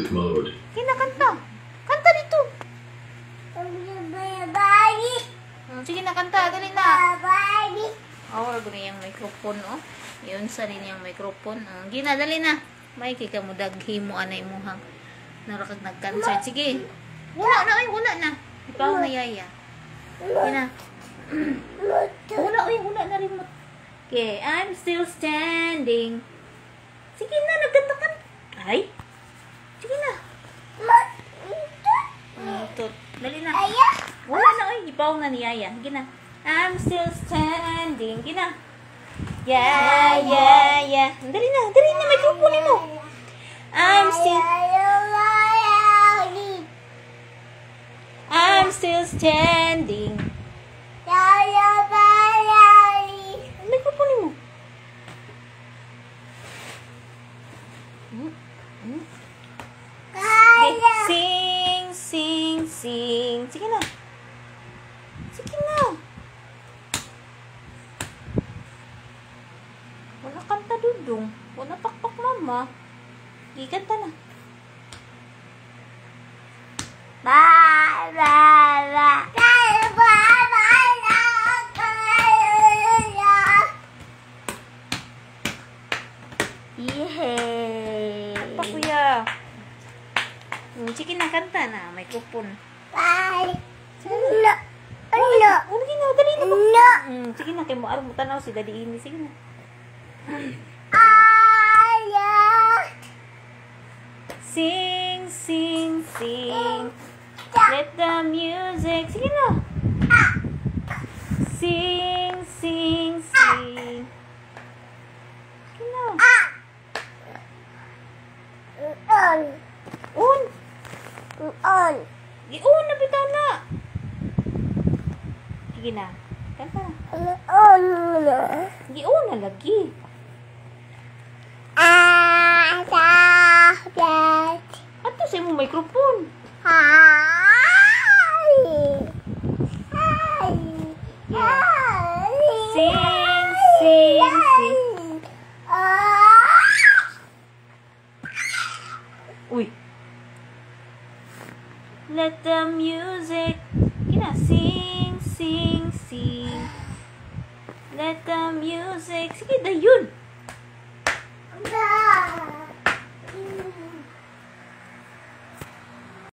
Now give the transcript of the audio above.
Bluetooth mode. Kinakanta. Kanta dito. Sige na, kanta. Dali na. Oh, gani yung microphone, oh. Yun sa rin yung microphone. Gina, dali na. May kika mo daghi mo anay mo hang narakag nag-concert. Sige. Wala na, ay, wala na. Ipaw na yaya. Gina. Wala, ay, wala na remote. Okay, I'm still standing. Sige na, nagkanta ka. Ay. Sige na. Dali na. Wala na, ay. Ipaw na ni yaya. Gina. I'm still standing. Gina. Yeah. Dali na, may kukunin mo. I'm still standing. May kukunin mo. Sing. Sige na. Wala kanta dudong. Wala pakpak mama. Giganta na. Yehey. Apa kuya? Sige na, kanta na. May kupon. Dali na. Sige na, kay mo araw mo tanaw si Daddy Ini. Sige na. Sing. Let the music. Sige na. Sing. Sige na. On na bitana. Sige na. Kanta na. Gion na lagi. Ato sa imong microphone. Sing. Uy. Let the music. Kina sing. Let the music. Sige, dayon.